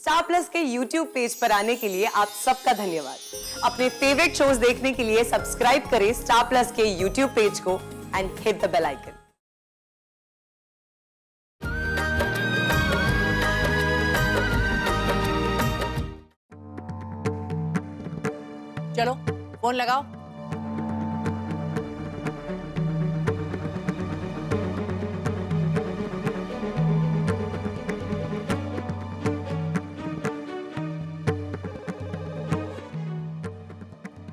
Star Plus के YouTube page पर आने के लिए आप सबका धन्यवाद। अपने फेवरेट शोज देखने के लिए सब्सक्राइब करें स्टार प्लस के YouTube पेज को and hit the bell icon. चलो फोन लगाओ।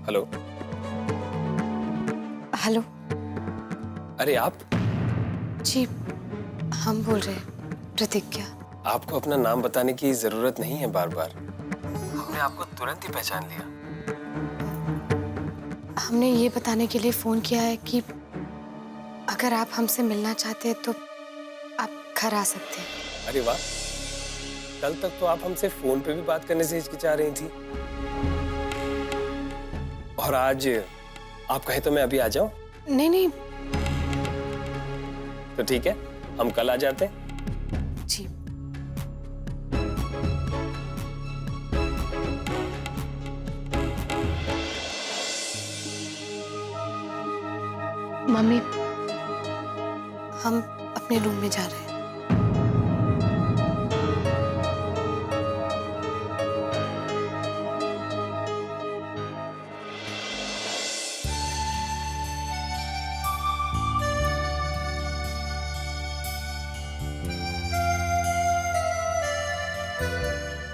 हेलो। हेलो। अरे आप? जी हम बोल रहे हैं, प्रतिज्ञा। आपको अपना नाम बताने की जरूरत नहीं है बार बार, हमने आपको तुरंत ही पहचान लिया। हमने ये बताने के लिए फोन किया है कि अगर आप हमसे मिलना चाहते हैं तो आप घर आ सकते हैं। अरे वाह, कल तक तो आप हमसे फोन पे भी बात करने से हिचकिचा रही थी, और आज आप कहे तो मैं अभी आ जाऊं? नहीं नहीं। तो ठीक है, हम कल आ जाते हैं। जी। मम्मी, हम अपने रूम में जा रहे हैं।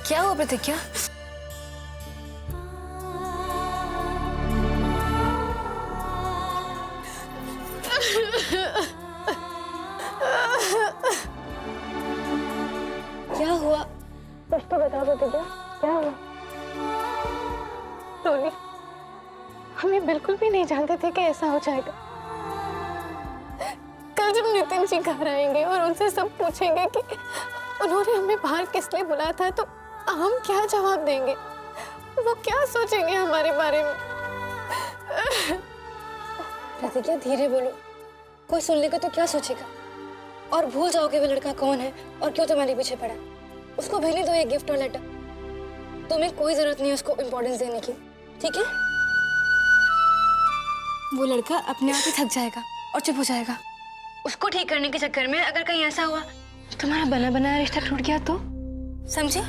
क्या हुआ प्रतिज्ञा? क्या हुआ? कुछ तो बता प्रतिज्ञा, क्या हुआ? रोली, हमें बिल्कुल भी नहीं जानते थे कि ऐसा हो जाएगा। कल जब नितिन जी घर आएंगे और उनसे सब पूछेंगे कि उन्होंने हमें बाहर किस लिए बुलाया था, तो हम क्या जवाब देंगे? वो क्या सोचेंगे हमारे बारे में? प्रतिज्ञा धीरे बोलो, कोई सुन लेगा तो क्या सोचेगा? और भूल जाओगे वो लड़का कौन है और क्यों तुम्हारे पीछे पड़ा। उसको भेजने दो एक गिफ्ट और लेटर। तुम्हें कोई जरूरत नहीं है उसको इम्पोर्टेंस देने की, ठीक है? वो लड़का अपने आप ही थक जाएगा और चुप हो जाएगा। उसको ठीक करने के चक्कर में अगर कहीं ऐसा हुआ तुम्हारा बना बनाया रिश्ता टूट गया तो समझे?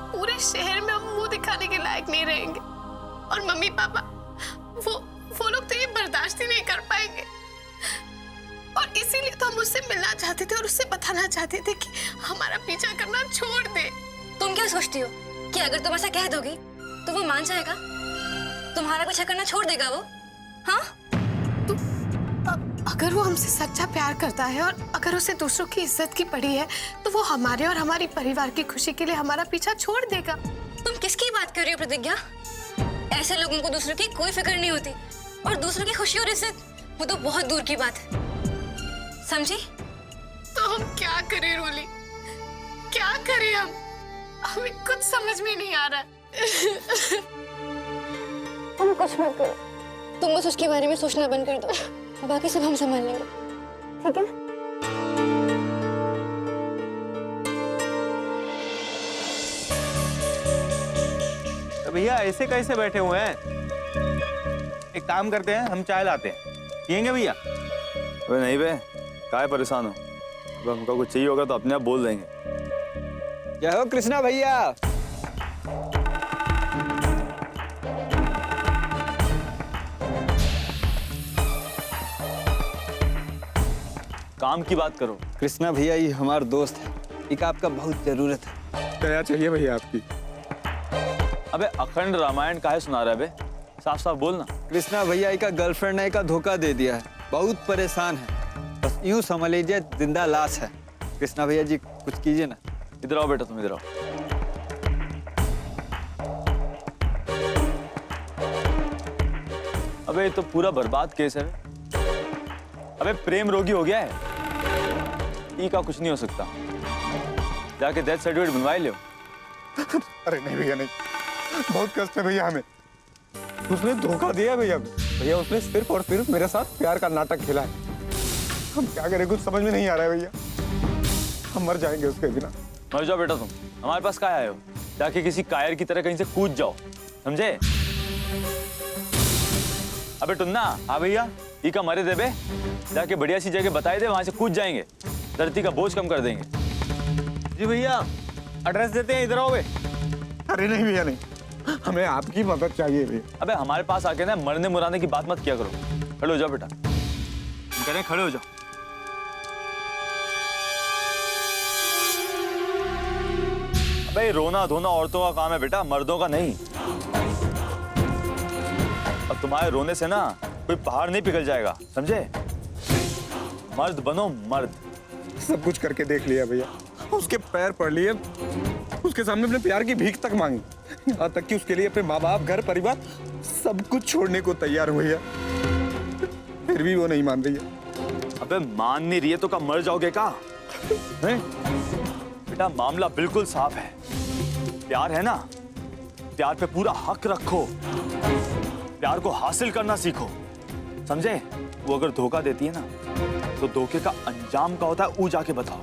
पूरे शहर में हम मुंह दिखाने के लायक नहीं रहेंगे, और मम्मी पापा वो लोग तो ये बर्दाश्त ही नहीं कर पाएंगे। और इसीलिए तो हम उससे मिलना चाहते थे और उससे बताना चाहते थे कि हमारा पीछा करना छोड़ दे। तुम क्या सोचती हो कि अगर तुम ऐसा कह दोगी तो वो मान जाएगा, तुम्हारा पीछा करना छोड़ देगा वो? हाँ? अगर वो हमसे सच्चा प्यार करता है और अगर उसे दूसरों की इज्जत की पड़ी है तो वो हमारे और हमारी परिवार की खुशी के लिए हमारा पीछा छोड़ देगा। तुम किसकी बात कर रही हो प्रतिज्ञा? ऐसे लोगों को दूसरों की कोई फिक्र नहीं होती, और दूसरों की खुशी और इज्जत वो तो बहुत दूर की बात है, समझी? तो हम क्या करें रोली, क्या करें? हमें कुछ समझ में नहीं आ रहा। हम कुछ मत करो, तुम बस उसके बारे में सोचना बंद कर दो, बाकी सब हम संभाल लेंगे, ठीक है? तो भैया ऐसे कैसे बैठे हुए हैं? एक काम करते हैं, हम चाय लाते हैं, पियेंगे भैया? अबे नहीं बे, काहे परेशान हो? अब हमको कुछ चाहिए होगा तो अपने आप बोल देंगे। क्या हो कृष्णा भैया? काम की बात करो। कृष्णा भैया ये हमारा दोस्त है, एक आपका बहुत जरूरत है। क्या चाहिए भैया आपकी? अबे अखंड रामायण काहे सुना रहा है बे? साफ साफ बोल ना। कृष्णा भैया का गर्लफ्रेंड ने का धोखा दे दिया है, बहुत परेशान है, बस यूं समझ लीजिए जिंदा लाश है। कृष्णा भैया जी कुछ कीजिए ना। इधर आओ बेटा, तुम इधर आओ। अबे ये तो पूरा बर्बाद केस है। अबे प्रेम रोगी हो गया है, ई का कुछ नहीं हो सकता। जाके डेथ सर्टिफिकेट बनवाई लो। अरे नहीं भैया नहीं, बहुत कष्ट है भैया हमें। उसने धोखा दिया भैया। भैया उसने सिर्फ और सिर्फ मेरे साथ प्यार का नाटक खेला है। हम क्या करें, कुछ समझ में नहीं आ रहा है भैया। हम मर जाएंगे उसके बिना। मर जाओ बेटा तुम, हमारे पास काय आए हो? जाके किसी कायर की तरह कहीं से कूद जाओ, समझे? अबे टुन्ना, हाँ भैया, ई का मरे दे बे, जाके बढ़िया सी जगह बताए दे, वहां से कूद जाएंगे, धरती का बोझ कम कर देंगे। जी भैया, एड्रेस देते हैं, इधर आओ बे। अरे नहीं भैया नहीं, हमें आपकी मदद चाहिए भैया। अबे हमारे पास आके ना मरने मुराने की बात मत किया करो। खड़े हो जाओ बेटा, हम कह रहे हैं खड़े हो जाओ। अबे रोना धोना औरतों का काम है बेटा, मर्दों का नहीं। अब तुम्हारे रोने से ना कोई पहाड़ नहीं पिघल जाएगा, समझे? मर्द बनो मर्द। सब कुछ करके देख लिया भैया, उसके पैर पड़ लिए, उसके सामने अपने प्यार की भीख तक मांगी, यहाँ तक कि उसके लिए अपने माँ बाप, घर परिवार सब कुछ छोड़ने को तैयार हुई है, फिर भी वो नहीं मान रही है। अबे मान नहीं रही है तो क्या मर जाओगे का? हैं? बेटा मामला बिल्कुल साफ है, प्यार है ना, प्यार पे पूरा हक रखो, प्यार को हासिल करना सीखो, समझे? वो अगर धोखा देती है ना तो धोखे का अंजाम क्या होता है वो जाके बताओ।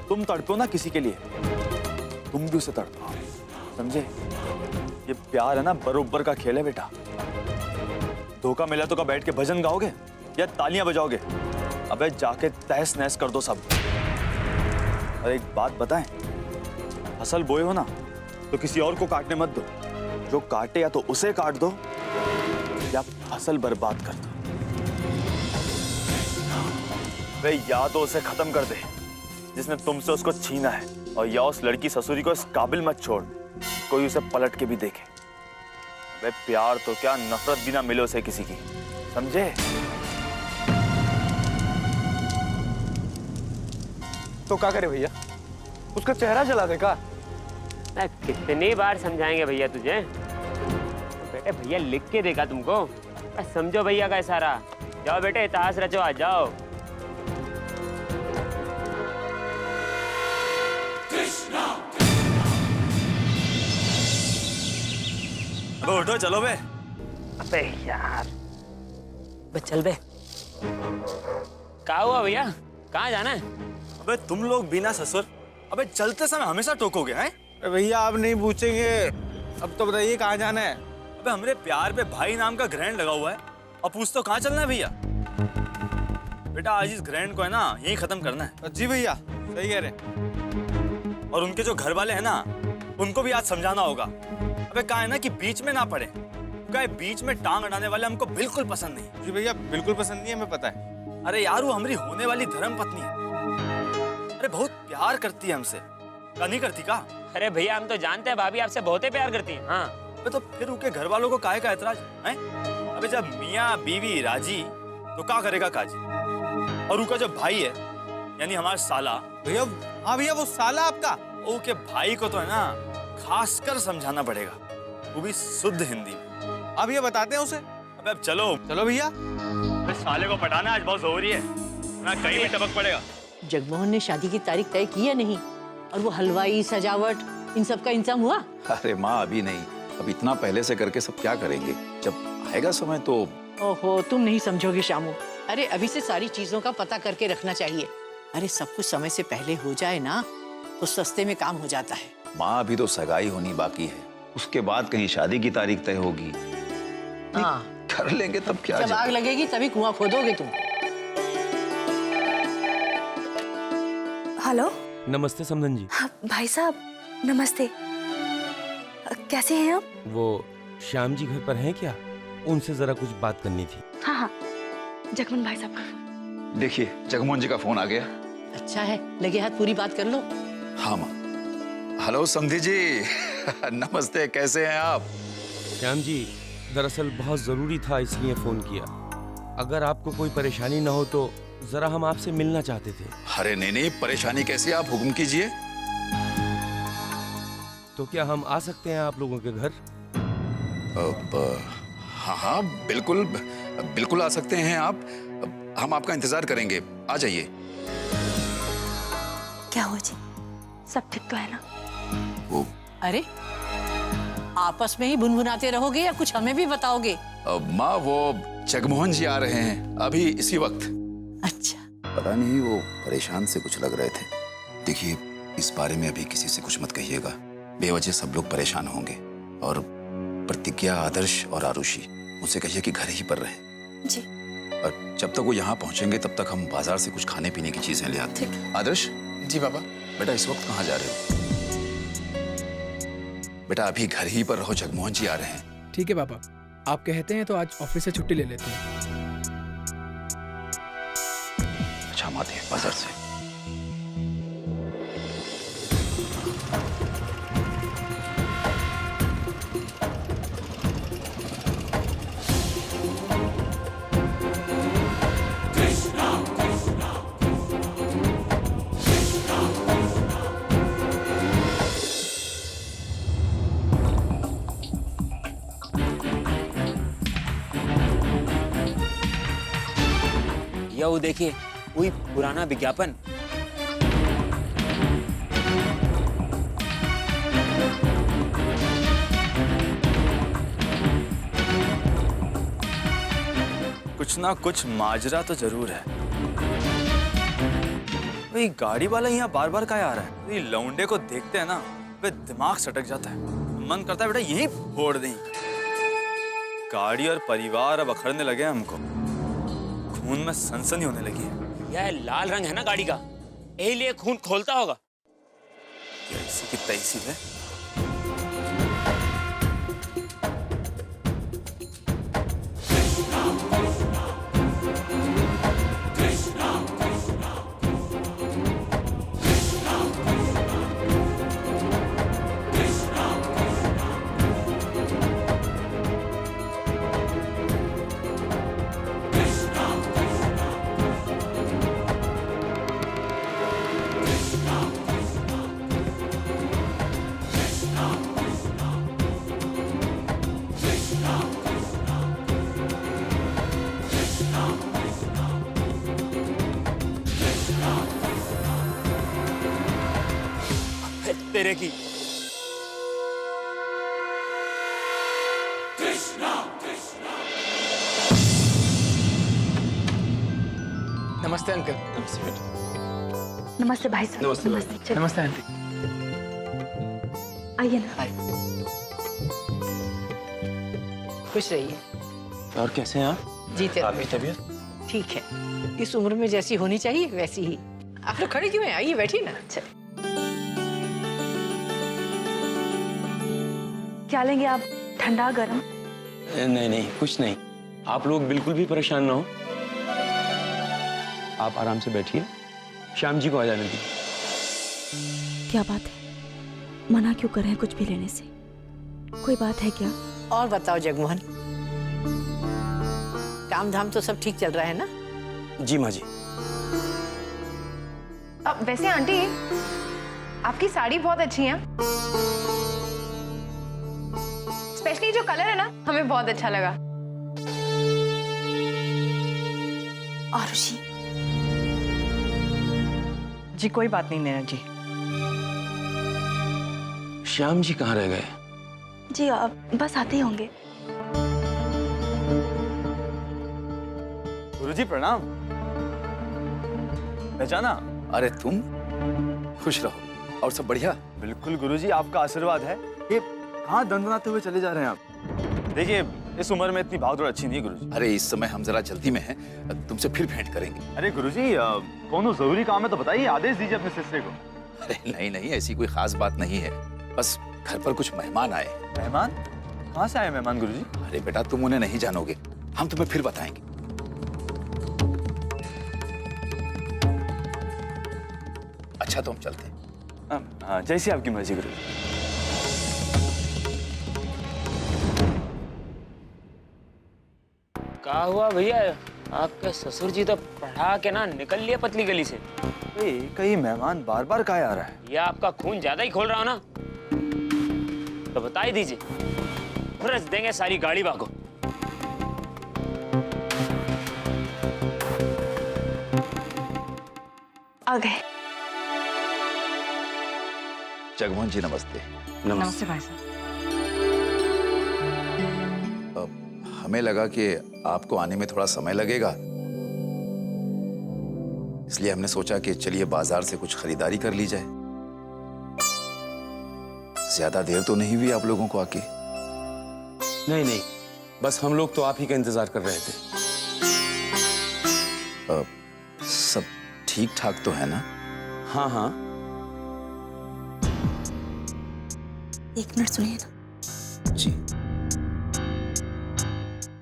तुम तड़पो ना किसी के लिए, तुम भी उसे तड़पाओ, समझे? ये प्यार है ना बरोबर का खेल है बेटा। धोखा मिला तो क्या बैठ के भजन गाओगे या तालियां बजाओगे? अबे जाके तहस नहस कर दो सब। और एक बात बताएं, फसल बोए हो ना तो किसी और को काटने मत दो, जो काटे या तो उसे काट दो या फसल बर्बाद कर दो। वे या तो उसे खत्म कर दे जिसने तुमसे उसको छीना है, और या उस लड़की ससुरी को इस काबिल मत छोड़ कोई उसे पलट के भी देखे। वे प्यार तो क्या, नफरत भी ना मिले उसे किसी की, समझे? तो क्या करे भैया, उसका चेहरा जला दे का? कितनी बार समझाएंगे भैया तुझे? बेटे भैया लिख के देगा तुमको, समझो भैया का इशारा। जाओ बेटे इतिहास रचो, आ जाओ। अबे उठो चलो बे। अबे यार, बस चल बे। क्या हुआ भैया, कहाँ जाना है? अबे तुम लोग बिना ससुर, अबे चलते समय हमेशा टोकोगे हैं? भैया आप नहीं पूछेंगे, अब तो बताइए कहाँ जाना है? अबे हमरे प्यार पे भाई नाम का ग्रैंड लगा हुआ है, अब पूछ तो कहाँ चलना है भैया? बेटा आज इस ग्रैंड को है ना यही खत्म करना है। जी भैया, सही कह रहे। और उनके जो घर वाले हैं ना उनको भी आज समझाना होगा। अबे कहा है ना कि बीच में ना पड़े, कहा है बीच में टांग अड़ाने वाले हमको बिल्कुल पसंद नहीं। जी भैया बिल्कुल पसंद नहीं है, हमें पता है। अरे यार वो हमारी होने वाली धर्म पत्नी है, अरे बहुत प्यार करती है हमसे, क्या नहीं करती का? अरे भैया हम तो जानते हैं भाभी आपसे बहुत ही प्यार करती हैं। हाँ अबे तो फिर उनके घर वालों को काहे का एतराज है? अबे जब मियाँ बीवी राजी तो क्या करेगा काजी? और उनका जो भाई है यानी हमारा साला भैया, हाँ भैया वो साला आपका, ओके भाई को तो है ना खासकर समझाना पड़ेगा, वो भी शुद्ध हिंदी में। आप ये बताते हैं उसे। अबे अब चलो चलो भैया। अबे साले को पटाना आज बहुत जरूरी है, ना कहीं भी टपक पड़ेगा। जगमोहन ने शादी की तारीख तय की या नहीं? और वो हलवाई, सजावट, इन सब का इंतजाम हुआ? अरे माँ अभी नहीं, अब इतना पहले से करके सब क्या करेंगे, जब आएगा समय तो। ओहो तुम नहीं समझोगे शामू, अरे अभी से सारी चीजों का पता करके रखना चाहिए। अरे सब कुछ समय से पहले हो जाए ना तो सस्ते में काम हो जाता है। माँ अभी तो सगाई होनी बाकी है, उसके बाद कहीं शादी की तारीख तय होगी। हाँ कर लेंगे तब क्या। जब आग लगेगी तभी कुआं खोदोगे तुम। हेलो नमस्ते समधन जी। हाँ, भाई साहब नमस्ते, कैसे हैं आप? वो श्याम जी घर पर हैं क्या? उनसे जरा कुछ बात करनी थी। हाँ हाँ जगमोहन भाई साहब। देखिए जगमोहन जी का फोन आ गया। अच्छा है, लगे हाथ पूरी बात कर लो। हाँ माँ। हेलो समधी जी नमस्ते, कैसे हैं आप? श्याम जी दरअसल बहुत जरूरी था इसलिए फोन किया, अगर आपको कोई परेशानी ना हो तो जरा हम आपसे मिलना चाहते थे। अरे नहीं नहीं, परेशानी कैसी, आप हुक्म कीजिए। तो क्या हम आ सकते हैं आप लोगों के घर? हाँ हाँ बिल्कुल बिल्कुल आ सकते हैं आप, हम आपका इंतजार करेंगे, आ जाइए। क्या हो जी, सब ठीक तो है ना? वो अरे आपस में ही भुनभुनाते रहोगे या कुछ हमें भी बताओगे? माँ वो जगमोहन जी आ रहे हैं अभी इसी वक्त। अच्छा पता नहीं वो परेशान से कुछ लग रहे थे। देखिए इस बारे में अभी किसी से कुछ मत कहिएगा। बेवजह सब लोग परेशान होंगे। और प्रतिज्ञा, आदर्श और आरुषि, मुझसे कहिए कि घर ही पर रहें। जी। और जब तक वो यहाँ पहुंचेंगे तब तक हम बाजार से कुछ खाने पीने की चीजें ले आते हैं। आदर्श। जी पापा। बेटा इस वक्त कहाँ जा रहे हो? बेटा अभी घर ही पर रहो, जगमोहन जी आ रहे हैं। ठीक है पापा, आप कहते हैं तो आज ऑफिस से छुट्टी ले लेते हैं। अच्छा हम आते हैं बाजार से। या वो देखिए, वही पुराना विज्ञापन। कुछ ना कुछ माजरा तो जरूर है। भाई गाड़ी वाला यहाँ बार बार क्या आ रहा है? ये लौंडे को देखते हैं ना, वे दिमाग सटक जाता है। मन करता है बेटा यहीं फोड़ दें। गाड़ी और परिवार अब अखड़ने लगे हैं हमको। खून में सनसनी होने लगी है। यह लाल रंग है ना गाड़ी का, यही लिए खून खोलता होगा। ऐसी की तैसी है। तेरे की। नमस्ते अंकल। नमस्ते बेटा। नमस्ते भाई साहब। नमस्ते। नमस्ते। नमस्ते आंटी। आइए ना। खुश रहिए। और कैसे हैं आप? जीते आपकी रहो। तबीयत? ठीक है, इस उम्र में जैसी होनी चाहिए वैसी ही। आप लोग खड़े क्यों हैं? आइए बैठिए ना। अच्छा, क्या लेंगे आप, ठंडा गरम? नहीं नहीं कुछ नहीं, आप लोग बिल्कुल भी परेशान ना हो। आप आराम से बैठिए, श्याम जी को आ जाने दीजिए। क्या बात है, मना क्यों कर रहे हैं कुछ भी लेने से? कोई बात है क्या? और बताओ जगमोहन, काम धाम तो सब ठीक चल रहा है ना? जी माँ जी। अब वैसे आंटी, आपकी साड़ी बहुत अच्छी है, स्पेशली जो कलर है ना, हमें बहुत अच्छा लगा। आरुषि। जी कोई बात नहीं नैना जी। श्याम जी कहाँ रह गए? जी आप बस आते ही होंगे। गुरुजी प्रणाम। पहचाना? अरे तुम, खुश रहो। और सब बढ़िया? बिल्कुल गुरुजी, आपका आशीर्वाद है। ये कहाँ दंदनाते हुए चले जा रहे हैं आप? देखिए इस उम्र में इतनी भागदौड़ अच्छी नहीं है गुरुजी। अरे इस समय हम जरा जल्दी में हैं, तुमसे फिर भेंट करेंगे। अरे गुरुजी कौन जरूरी काम है तो बताइए, आदेश दीजिए अपने सिस्टर को। अरे नहीं नहीं, ऐसी कोई खास बात नहीं है, बस घर पर कुछ मेहमान आए। मेहमान? कहाँ से आए मेहमान गुरुजी? अरे बेटा तुम उन्हें नहीं जानोगे, हम तुम्हें फिर बताएंगे। अच्छा तो हम चलते हैं। हाँ, जैसी आपकी मर्जी गुरुजी। क्या हुआ भैया, आपके ससुर जी तो पढ़ा के ना निकल लिए पतली गली से। कई मेहमान बार बार क्या आ रहा है? ये आपका खून ज्यादा ही खोल रहा हो ना, तो बता ही दीजिए, रच देंगे सारी गाड़ी भागो। आ गए। जगमोहन जी नमस्ते। नमस्ते भाई साहब। हमें लगा कि आपको आने में थोड़ा समय लगेगा, इसलिए हमने सोचा कि चलिए बाजार से कुछ खरीदारी कर ली जाए। ज्यादा देर तो नहीं हुई आप लोगों को आके? नहीं नहीं, बस हम लोग तो आप ही का इंतजार कर रहे थे। सब ठीक ठाक तो है ना? हाँ हाँ। एक मिनट सुनिए ना। जी,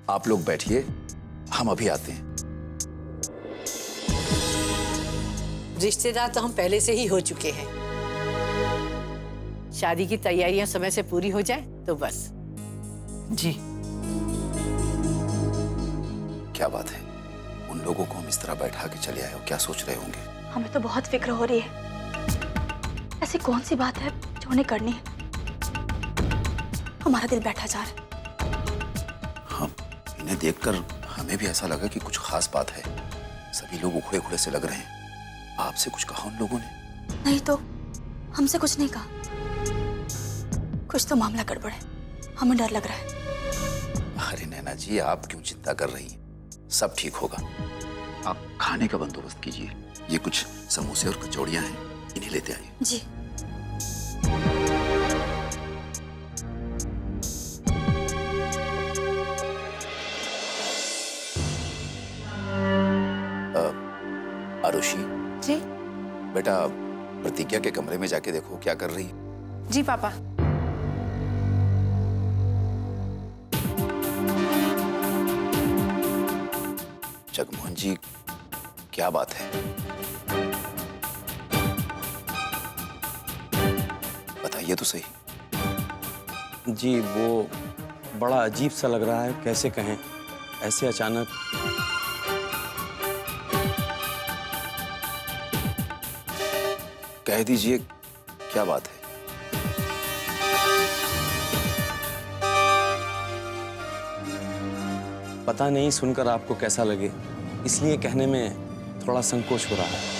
आप लोग बैठिए, हम अभी आते हैं। रिश्तेदार तो हम पहले से ही हो चुके हैं। शादी की तैयारियां समय से पूरी हो जाए तो बस। जी। क्या बात है, उन लोगों को हम इस तरह बैठा के चले आए हो, क्या सोच रहे होंगे? हमें तो बहुत फिक्र हो रही है। ऐसी कौन सी बात है जो उन्हें करनी है? हमारा दिल बैठा जा रहा है। हाँ, इन्हें देखकर हमें भी ऐसा लगा कि कुछ खास बात है। सभी लोग उखड़े उखड़े से लग रहे हैं। आपसे कुछ कहा उन लोगों ने? नहीं तो, हमसे कुछ नहीं कहा। कुछ तो मामला गड़बड़ है, हमें डर लग रहा है। अरे नैना जी, आप क्यों चिंता कर रही हैं? सब ठीक होगा। आप खाने का बंदोबस्त कीजिए। ये कुछ समोसे और कचौड़ियां हैं, इन्हें लेते आइए। जी। आरुषि जी। बेटा, प्रतिज्ञा के कमरे में जाके देखो क्या कर रही है। जी पापा। जगमोहन जी, क्या बात है? बताइए तो सही। जी, वो बड़ा अजीब सा लग रहा है, कैसे कहें, ऐसे अचानक। कह दीजिए, क्या बात है? पता नहीं सुनकर आपको कैसा लगे, इसलिए कहने में थोड़ा संकोच हो रहा है।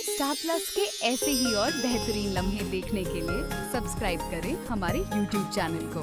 स्टार प्लस के ऐसे ही और बेहतरीन लम्हे देखने के लिए सब्सक्राइब करें हमारे YouTube चैनल को।